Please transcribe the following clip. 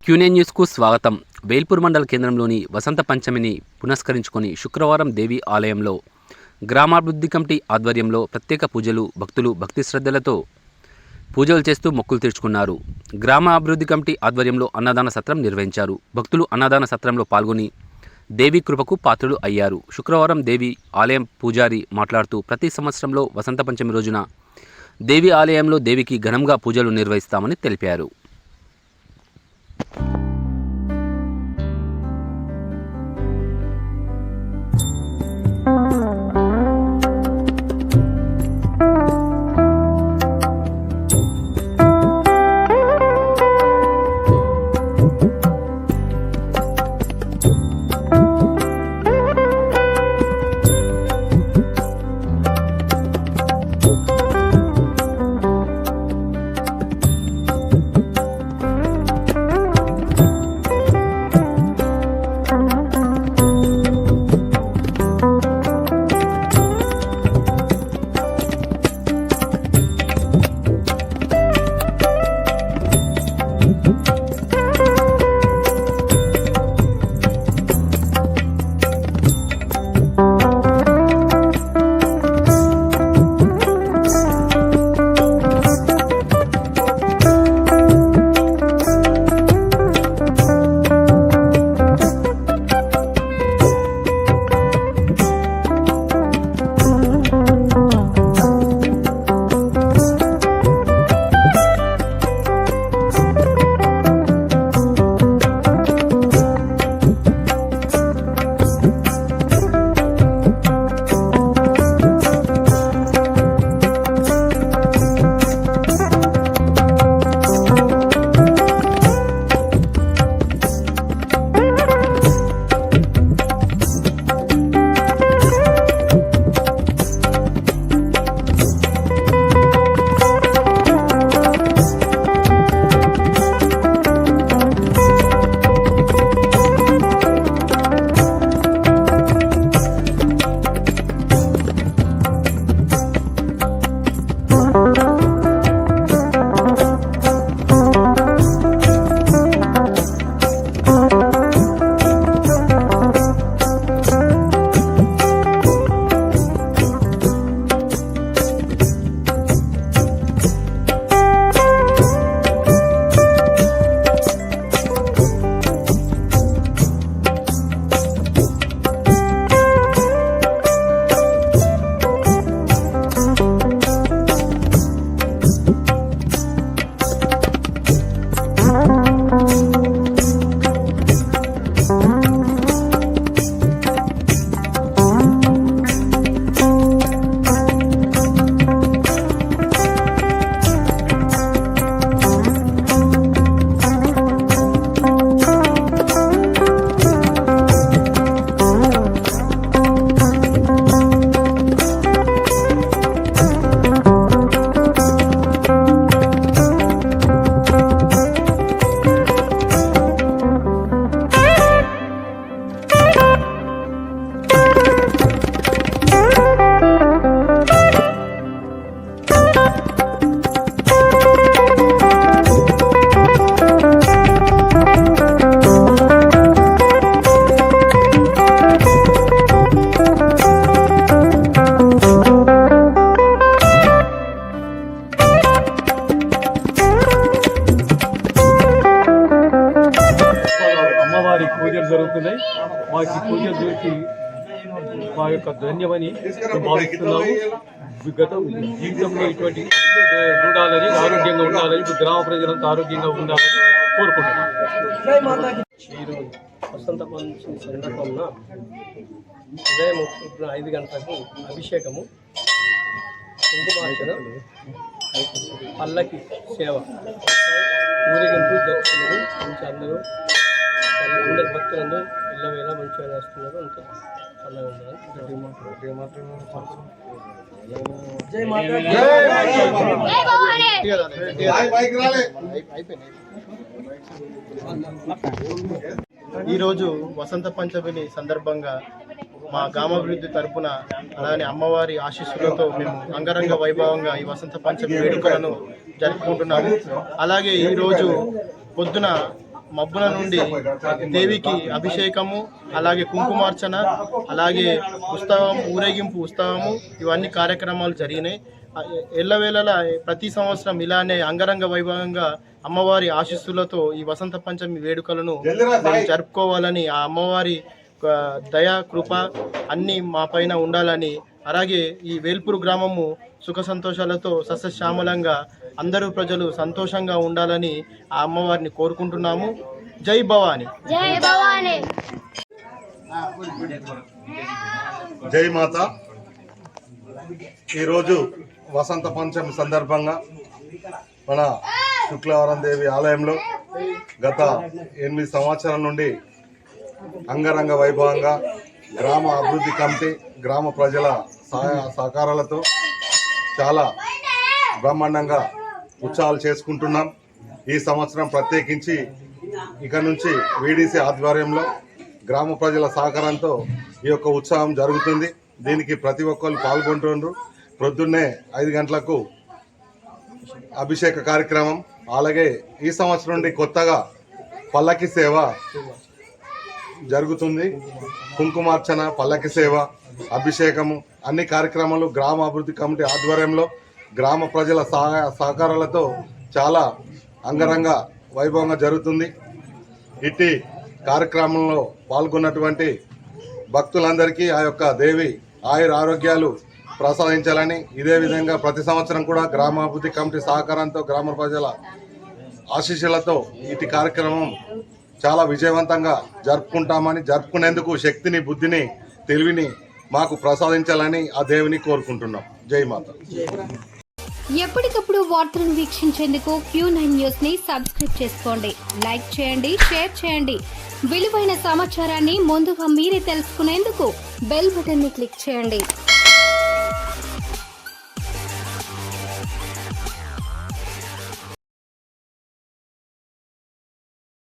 క్యూనే న్యూస్కు స్వాగతం. వేల్పూర్ మండల కేంద్రంలోని వసంత పంచమిని పునస్కరించుకొని శుక్రవారం దేవి ఆలయంలో గ్రామాభివృద్ధి కమిటీ ఆధ్వర్యంలో ప్రత్యేక పూజలు, భక్తులు భక్తి శ్రద్ధలతో పూజలు చేస్తూ మొక్కులు తీర్చుకున్నారు. గ్రామ అభివృద్ధి కమిటీ ఆధ్వర్యంలో అన్నదాన సత్రం నిర్వహించారు. భక్తులు అన్నదాన సత్రంలో పాల్గొని దేవి కృపకు పాత్రులు అయ్యారు. శుక్రవారం దేవి ఆలయం పూజారి మాట్లాడుతూ ప్రతి సంవత్సరంలో వసంత పంచమి రోజున దేవి ఆలయంలో దేవికి ఘనంగా పూజలు నిర్వహిస్తామని తెలిపారు. పూజలు జరుగుతున్నాయి. మాకు ఈ పూజలు దొరికి మా యొక్క ధన్యమని భావిస్తున్నాము. గత జీవితంలో ఇటువంటి ఉండాలని, ఆరోగ్యంగా ఉండాలని, గ్రామ ప్రజలంతా ఆరోగ్యంగా ఉండాలని కోరుకుంటున్నాం. ఈరోజు వసంత పంచమి సందర్భంగా ఉదయం 5 గంటలకు అభిషేకము, కుంకుమార్చన, పల్లకి సేవ, ఊరేగింపు జరుపుతున్నారు. మంచి అందరూ భక్తులందరూ ఇళ్ళవేళ మంచిగా వస్తున్నారు. అంత చల్లగా ఉండాలని ఈరోజు వసంత పంచమిని సందర్భంగా మా గ్రామాభివృద్ధి తరపున అలానే అమ్మవారి ఆశీస్సులతో మేము అంగరంగ వైభవంగా ఈ వసంత పంచమి వేడుకలను జరుపుకుంటున్నాము. అలాగే ఈరోజు పొద్దున మబ్బుల నుండి దేవికి అభిషేకము, అలాగే కుంకుమార్చన, అలాగే ఊరేగింపు ఉత్సవము, ఇవన్నీ కార్యక్రమాలు జరిగినాయి. ఎల్లవేళలా ప్రతి సంవత్సరం ఇలానే అంగరంగ వైభవంగా అమ్మవారి ఆశీస్సులతో ఈ వసంత పంచమి వేడుకలను మేము జరుపుకోవాలని, ఆ అమ్మవారి దయా కృప అన్నీ మా పైన ఉండాలని, అలాగే ఈ వేల్పూర్ గ్రామము సుఖ సంతోషాలతో సస్యశ్యామలంగా అందరూ ప్రజలు సంతోషంగా ఉండాలని ఆ అమ్మవారిని కోరుకుంటున్నాము. జై భవాని. జై భవాని. జై మాత. ఈరోజు వసంత పంచమి సందర్భంగా మన శుక్రవారం దేవి ఆలయంలో గత 8 సంవత్సరాల నుండి అంగరంగ వైభవంగా గ్రామ అభివృద్ధి కమిటీ, గ్రామ ప్రజల సహకారాలతో చాలా బ్రహ్మాండంగా ఉత్సవాలు చేసుకుంటున్నాం. ఈ సంవత్సరం ప్రత్యేకించి ఇక నుంచి వీడీసీ ఆధ్వర్యంలో గ్రామ ప్రజల సహకారంతో ఈ యొక్క ఉత్సవం జరుగుతుంది. దీనికి ప్రతి ఒక్కరు పాల్గొంటున్నారు. ప్రొద్దున్నే 5 గంటలకు అభిషేక కార్యక్రమం, అలాగే ఈ సంవత్సరం నుండి కొత్తగా పల్లకి సేవ జరుగుతుంది. కుంకుమార్చన, పల్లకి సేవ, అభిషేకము అన్ని కార్యక్రమాలు గ్రామ అభివృద్ధి కమిటీ ఆధ్వర్యంలో గ్రామ ప్రజల సహకారాలతో చాలా అంగరంగ వైభవంగా జరుగుతుంది. ఇట్టి కార్యక్రమంలో పాల్గొన్నటువంటి భక్తులందరికీ ఆ యొక్క దేవి ఆయుర ఆరోగ్యాలు ప్రసాదించాలని, ఇదే విధంగా ప్రతి సంవత్సరం కూడా గ్రామాభివృద్ధి కమిటీ సహకారంతో గ్రామ ప్రజల ఆశీస్సులతో ఇటు కార్యక్రమం చాలా విజయవంతంగా జరుపుకుంటామని, జరుపుకునేందుకు శక్తిని, బుద్ధిని, తెలివిని మాకు ప్రసాదించాలని ఆ దేవిని కోరుకుంటున్నాం. జై మాత. ఎప్పటికప్పుడు వార్తలను వీక్షించేందుకు Q9 న్యూస్ ని సబ్స్క్రైబ్ చేసుకోండి, లైక్ చేయండి, షేర్ చేయండి. విలువైన సమాచారాన్ని ముందుగా మీరే తెలుసుకునేందుకు బెల్ బటన్ ని క్లిక్ చేయండి.